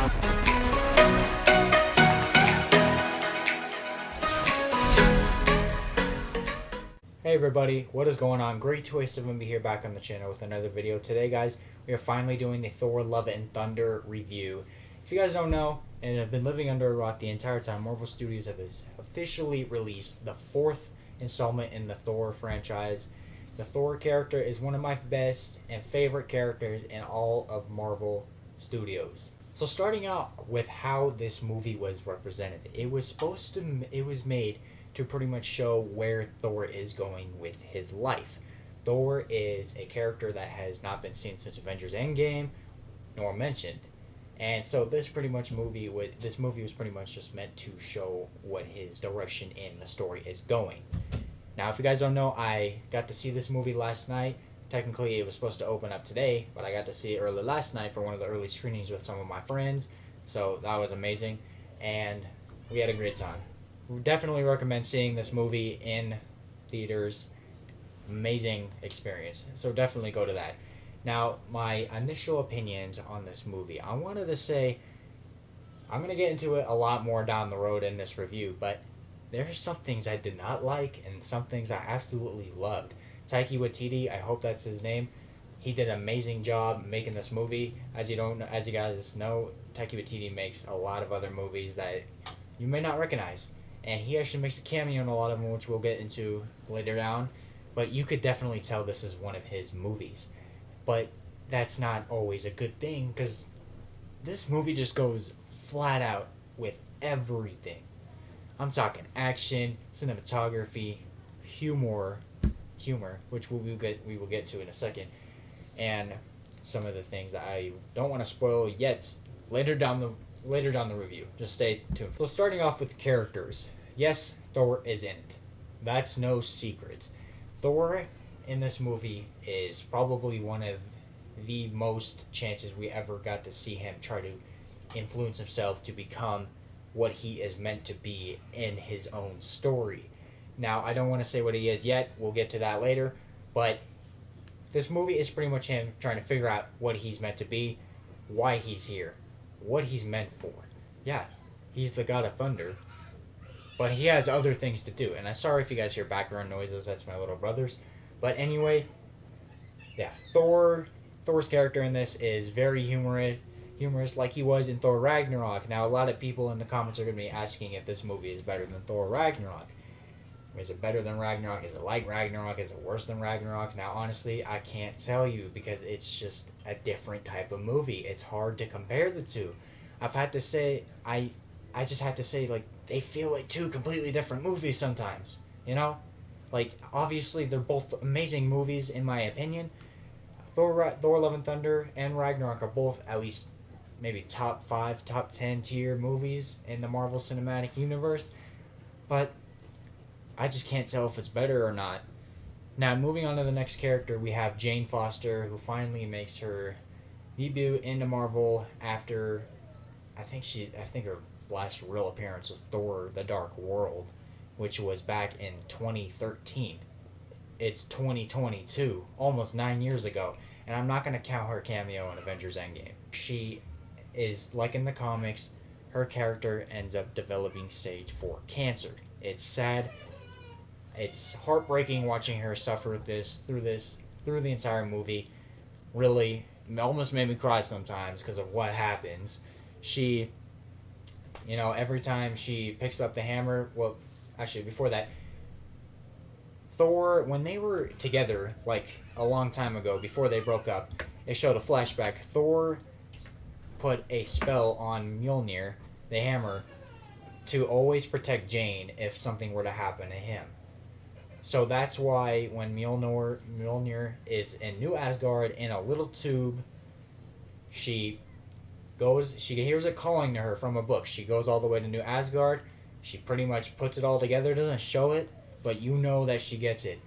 Hey everybody, what is going on? Great Twist of be here back on the channel with another video. Today guys, we are finally doing the Thor Love and Thunder review. If you guys don't know, and have been living under a rock the entire time, Marvel Studios has officially released the fourth installment in the Thor franchise. The Thor character is one of my best and favorite characters in all of Marvel Studios. So starting out with how this movie was represented, it was made to pretty much show where Thor is going with his life. Thor is a character that has not been seen since Avengers Endgame, nor mentioned. And so this movie was pretty much just meant to show what his direction in the story is going. Now, if you guys don't know, I got to see this movie last night. Technically, it was supposed to open up today, but I got to see it early last night for one of the early screenings with some of my friends. So that was amazing, and we had a great time. Definitely recommend seeing this movie in theaters. Amazing experience. So definitely go to that. Now, my initial opinions on this movie. I wanted to say, I'm going to get into it a lot more down the road in this review, but there's some things I did not like and some things I absolutely loved. Taika Waititi, I hope that's his name. He did an amazing job making this movie. As you guys know, Taika Waititi makes a lot of other movies that you may not recognize. And he actually makes a cameo in a lot of them, which we'll get into later down. But you could definitely tell this is one of his movies. But that's not always a good thing, because this movie just goes flat out with everything. I'm talking action, cinematography, humor, which we will get to in a second, and some of the things that I don't want to spoil yet. Later down the review. Just stay tuned. So starting off with the characters. Yes, Thor is in it. That's no secret. Thor in this movie is probably one of the most chances we ever got to see him try to influence himself to become what he is meant to be in his own story. Now, I don't want to say what he is yet. We'll get to that later. But this movie is pretty much him trying to figure out what he's meant to be, why he's here, what he's meant for. Yeah, he's the god of thunder, but he has other things to do. And I'm sorry if you guys hear background noises, that's my little brothers. But anyway, yeah, Thor's character in this is very humorous like he was in Thor Ragnarok. Now, a lot of people in the comments are going to be asking if this movie is better than Thor Ragnarok. Is it better than Ragnarok? Is it like Ragnarok? Is it worse than Ragnarok? Now, honestly, I can't tell you, because it's just a different type of movie. It's hard to compare the two. I've had to say, I just had to say, like, they feel like two completely different movies sometimes, you know? Like, obviously, they're both amazing movies, in my opinion. Thor Love and Thunder and Ragnarok are both at least maybe top 5, top 10 tier movies in the Marvel Cinematic Universe. But I just can't tell if it's better or not. Now, moving on to the next character, we have Jane Foster, who finally makes her debut into Marvel after, I think her last real appearance was Thor: The Dark World, which was back in 2013. It's 2022, almost 9 years ago, and I'm not going to count her cameo in Avengers Endgame. She is, like in the comics, her character ends up developing stage 4 cancer. It's sad. It's heartbreaking watching her suffer through the entire movie. Really, almost made me cry sometimes because of what happens. She, every time she picks up the hammer, well, actually, before that, Thor, when they were together, like a long time ago, before they broke up, it showed a flashback. Thor put a spell on Mjolnir, the hammer, to always protect Jane if something were to happen to him. So that's why when Mjolnir is in New Asgard in a little tube, she hears it calling to her from a book. She goes all the way to New Asgard. She pretty much puts it all together, doesn't show it, but you know that she gets it.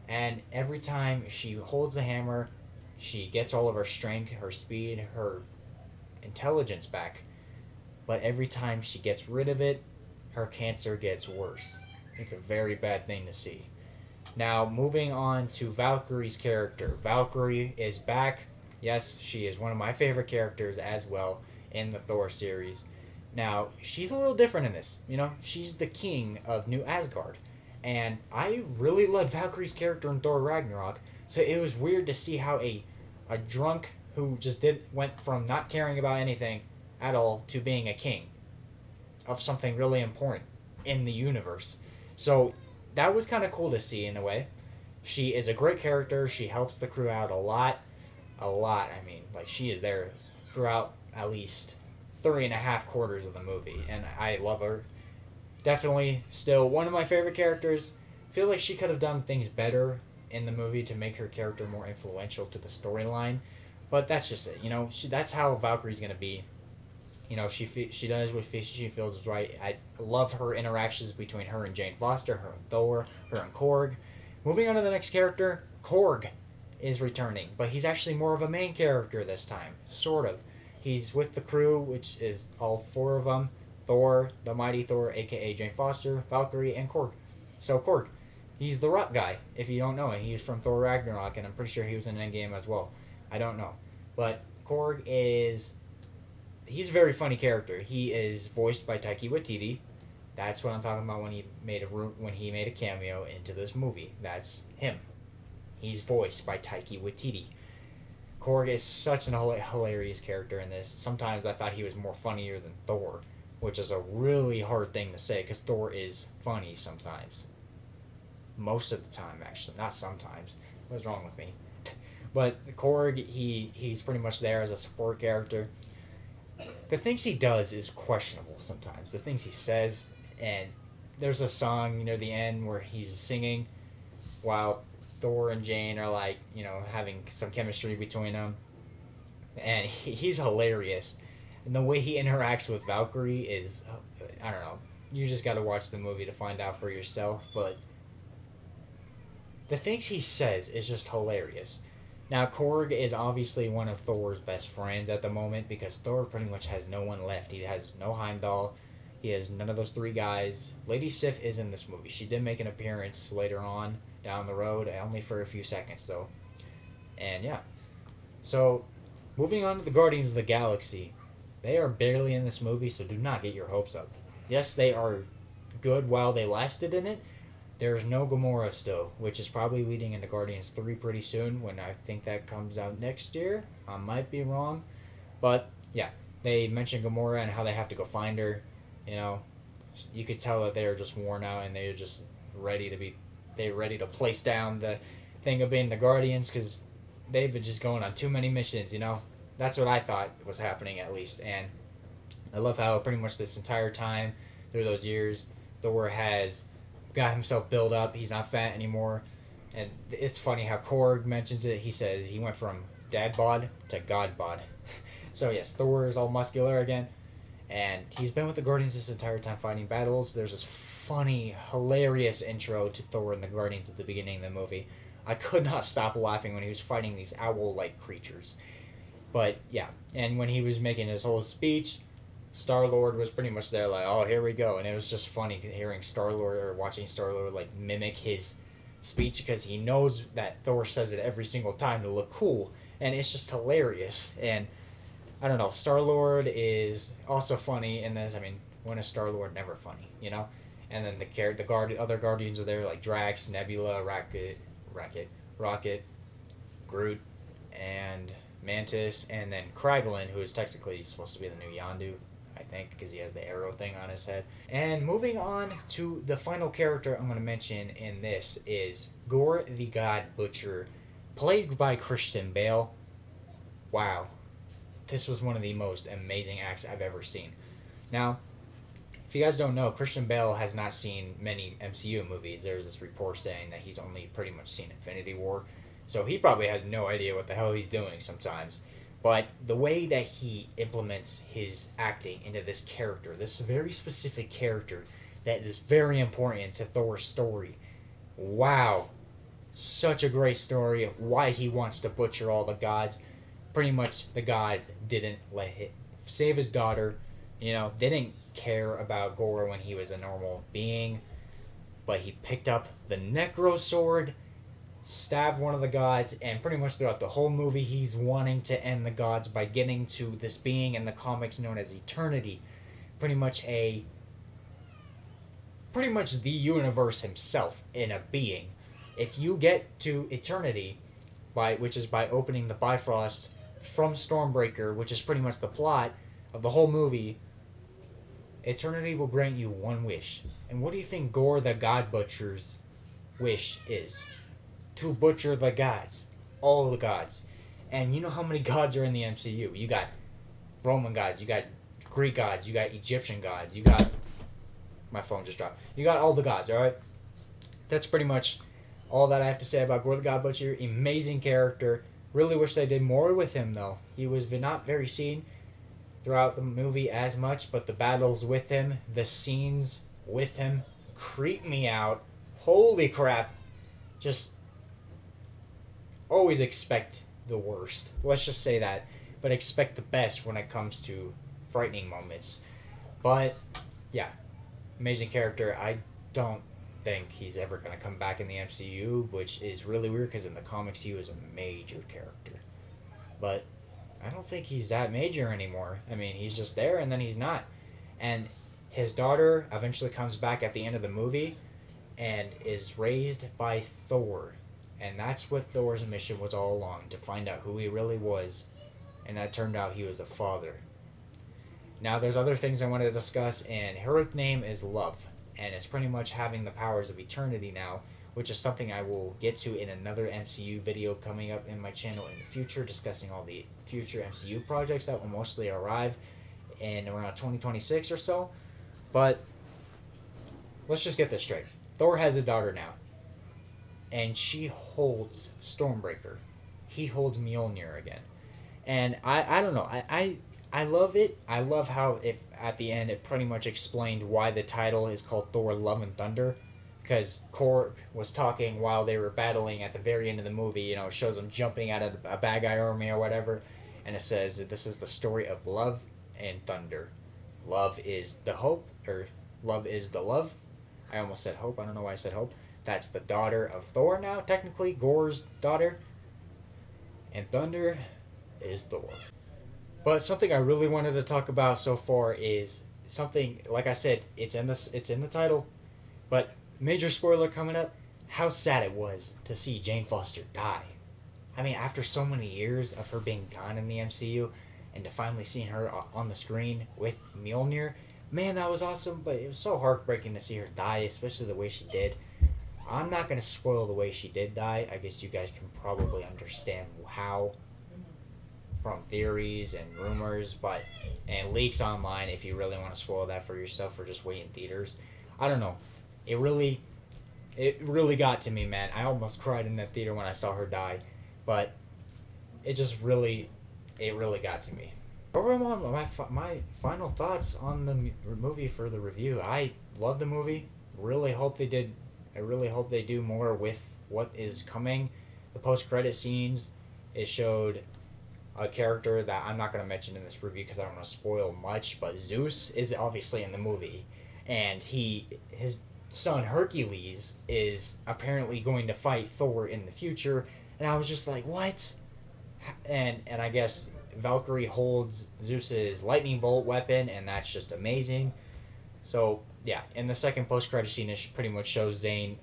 And every time she holds the hammer, she gets all of her strength, her speed, her intelligence back. But every time she gets rid of it, her cancer gets worse. It's a very bad thing to see. Now, moving on to Valkyrie's character. Valkyrie is back. Yes, she is one of my favorite characters as well in the Thor series. Now, she's a little different in this. You know, she's the king of New Asgard. And I really loved Valkyrie's character in Thor Ragnarok, so it was weird to see how a drunk who just went from not caring about anything at all to being a king of something really important in the universe. So that was kind of cool to see in a way. She is a great character. She helps the crew out a lot. A lot. I mean, like, she is there throughout at least 3.5 quarters of the movie, and I love her. Definitely still one of my favorite characters. Feel like she could have done things better in the movie to make her character more influential to the storyline, but that's just it. You know, that's how Valkyrie's gonna be. You know, she does what she feels is right. I love her interactions between her and Jane Foster, her and Thor, her and Korg. Moving on to the next character, Korg is returning, but he's actually more of a main character this time, sort of. He's with the crew, which is all four of them: Thor, the Mighty Thor, aka Jane Foster, Valkyrie, and Korg. So Korg, he's the rock guy. If you don't know it, he's from Thor Ragnarok, and I'm pretty sure he was in Endgame as well. I don't know, but Korg is he's a very funny character. He is voiced by Taika Waititi. That's what I'm talking about when he made a cameo into this movie. That's him. He's voiced by Taika Waititi. Korg is such an hilarious character in this. Sometimes I thought he was more funnier than Thor, which is a really hard thing to say because Thor is funny sometimes. Most of the time, actually. Not sometimes. What's wrong with me? But Korg, he's pretty much there as a support character. The things he does is questionable sometimes. The things he says, and there's a song near the end where he's singing while Thor and Jane are, like, you know, having some chemistry between them, and he's hilarious. And the way he interacts with Valkyrie is, I don't know, you just got to watch the movie to find out for yourself, but the things he says is just hilarious. Now, Korg is obviously one of Thor's best friends at the moment because Thor pretty much has no one left. He has no Heimdall. He has none of those three guys. Lady Sif is in this movie. She did make an appearance later on down the road, only for a few seconds, though. And, yeah. So, moving on to the Guardians of the Galaxy. They are barely in this movie, so do not get your hopes up. Yes, they are good while they lasted in it. There's no Gamora still, which is probably leading into Guardians 3 pretty soon, when I think that comes out next year. I might be wrong. But, yeah, they mentioned Gamora and how they have to go find her. You know, you could tell that they're just worn out and they're just ready to place down the thing of being the Guardians because they've been just going on too many missions, you know. That's what I thought was happening, at least. And I love how pretty much this entire time, through those years, Thor has got himself built up. He's not fat anymore. And it's funny how Korg mentions it. He says he went from dad bod to god bod. So yes, Thor is all muscular again. And he's been with the Guardians this entire time fighting battles. There's this funny, hilarious intro to Thor and the Guardians at the beginning of the movie. I could not stop laughing when he was fighting these owl-like creatures. But yeah, and when he was making his whole speech, Star-Lord was pretty much there like, oh, here we go. And it was just funny hearing Star-Lord or watching Star-Lord like mimic his speech because he knows that Thor says it every single time to look cool. And it's just hilarious. And I don't know, Star-Lord is also funny in this. I mean, when is Star-Lord never funny, you know? And then other Guardians are there like Drax, Nebula, Rocket, Groot, and Mantis, and then Kraglin, who is technically supposed to be the new Yondu, I think, because he has the arrow thing on his head. And moving on to the final character I'm going to mention in this is Gore the God Butcher, played by Christian Bale. Wow. This was one of the most amazing acts I've ever seen. Now, if you guys don't know, Christian Bale has not seen many MCU movies. There's this report saying that he's only pretty much seen Infinity War. So he probably has no idea what the hell he's doing sometimes. But the way that he implements his acting into this character, this very specific character that is very important to Thor's story. Wow. Such a great story. Why he wants to butcher all the gods. Pretty much the gods didn't let him save his daughter. You know, they didn't care about Gore when he was a normal being. But he picked up the Necro Sword stab one of the gods, and pretty much throughout the whole movie, he's wanting to end the gods by getting to this being in the comics known as Eternity. Pretty much a pretty much the universe himself in a being. If you get to Eternity, which is by opening the Bifrost from Stormbreaker, which is pretty much the plot of the whole movie, Eternity will grant you one wish. And what do you think Gore the God Butcher's wish is? To butcher the gods. All the gods. And you know how many gods are in the MCU? You got Roman gods, you got Greek gods, you got Egyptian gods, you got... My phone just dropped. You got all the gods, alright? That's pretty much all that I have to say about Gore the God Butcher. Amazing character. Really wish they did more with him, though. He was not very seen throughout the movie as much, but the battles with him, the scenes with him, creep me out. Holy crap. Just always expect the worst. Let's just say that. But expect the best when it comes to frightening moments. But, yeah. Amazing character. I don't think he's ever going to come back in the MCU, which is really weird because in the comics he was a major character. But I don't think he's that major anymore. I mean, he's just there and then he's not. And his daughter eventually comes back at the end of the movie and is raised by Thor. And that's what Thor's mission was all along, to find out who he really was. And that turned out he was a father. Now, there's other things I want to discuss, and her name is Love, and it's pretty much having the powers of eternity now, which is something I will get to in another MCU video coming up in my channel in the future, discussing all the future MCU projects that will mostly arrive in around 2026 or so. But let's just get this straight. Thor has a daughter now, and she holds Stormbreaker. He holds Mjolnir again. And I don't know, I love it. I love how if at the end it pretty much explained why the title is called Thor Love and Thunder. Because Korg was talking while they were battling at the very end of the movie. You know, it shows them jumping out of a bad guy army or whatever. And it says that this is the story of love and thunder. Love is the hope, or love is the love. I almost said hope. I don't know why I said hope. That's the daughter of Thor now, technically. Gore's daughter. And thunder is Thor. But something I really wanted to talk about so far is something, like I said, it's in the title, but major spoiler coming up, how sad it was to see Jane Foster die. I mean, after so many years of her being gone in the MCU, and to finally seeing her on the screen with Mjolnir, man, that was awesome, but it was so heartbreaking to see her die, especially the way she did. I'm not going to spoil the way she did die. I guess you guys can probably understand how, from theories and rumors, and leaks online, if you really want to spoil that for yourself or just wait in theaters. I don't know. It really got to me, man. I almost cried in that theater when I saw her die, but it really got to me. Overall, my final thoughts on the movie for the review. I love the movie. I really hope they do more with what is coming. The post-credit scenes, it showed a character that I'm not going to mention in this review because I don't want to spoil much, but Zeus is obviously in the movie, and his son Hercules is apparently going to fight Thor in the future, and I was just like, what? And I guess Valkyrie holds Zeus's lightning bolt weapon, and that's just amazing. So yeah, in the second post-credit scene, it pretty much shows Jane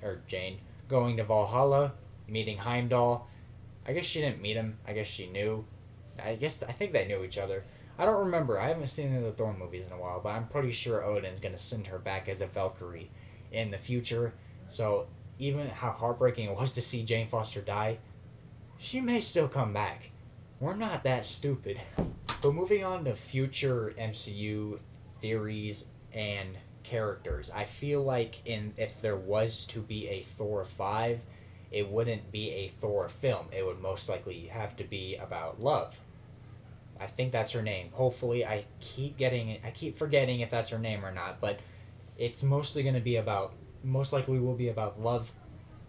going to Valhalla, meeting Heimdall. I guess she didn't meet him. I guess she knew. I think they knew each other. I don't remember. I haven't seen the other Thor movies in a while, but I'm pretty sure Odin's going to send her back as a Valkyrie in the future. So even how heartbreaking it was to see Jane Foster die, she may still come back. We're not that stupid. But moving on to future MCU theories and characters, I feel like if there was to be a Thor 5, it wouldn't be a Thor film. It would most likely have to be about love. I think that's her name. Hopefully, I keep forgetting if that's her name or not, but it's most likely will be about love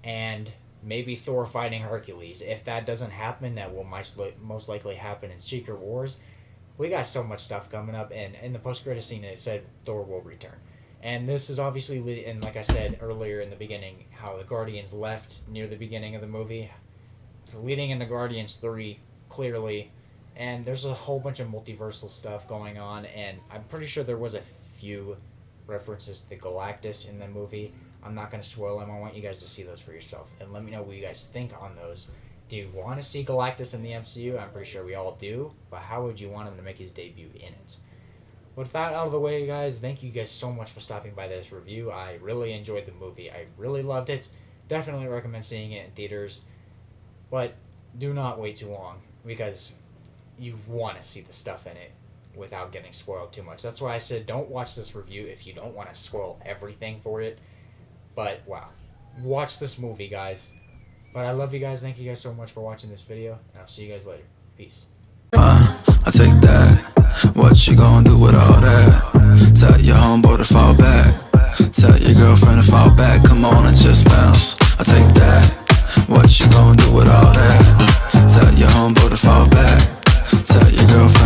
and maybe Thor fighting Hercules. If that doesn't happen, that will most likely happen in Secret Wars. We got so much stuff coming up, and in the post-credit scene, it said Thor will return. And this is obviously, and like I said earlier in the beginning, how the Guardians left near the beginning of the movie. So leading into Guardians 3, clearly. And there's a whole bunch of multiversal stuff going on, and I'm pretty sure there was a few references to Galactus in the movie. I'm not going to spoil them. I want you guys to see those for yourself, and let me know what you guys think on those. Do you want to see Galactus in the MCU? I'm pretty sure we all do, but how would you want him to make his debut in it? With that out of the way, guys, thank you guys so much for stopping by this review. I really enjoyed the movie. I really loved it. Definitely recommend seeing it in theaters, but do not wait too long, because you want to see the stuff in it without getting spoiled too much. That's why I said don't watch this review if you don't want to spoil everything for it. But, wow. Watch this movie, guys. But I love you guys. Thank you guys so much for watching this video. And I'll see you guys later. Peace. I take that. What you gonna do with all that? Tell your homeboy to fall back. Tell your girlfriend to fall back. Come on and just bounce. I take that. What you gonna do with all that? Tell your homeboy to fall back. Tell your girlfriend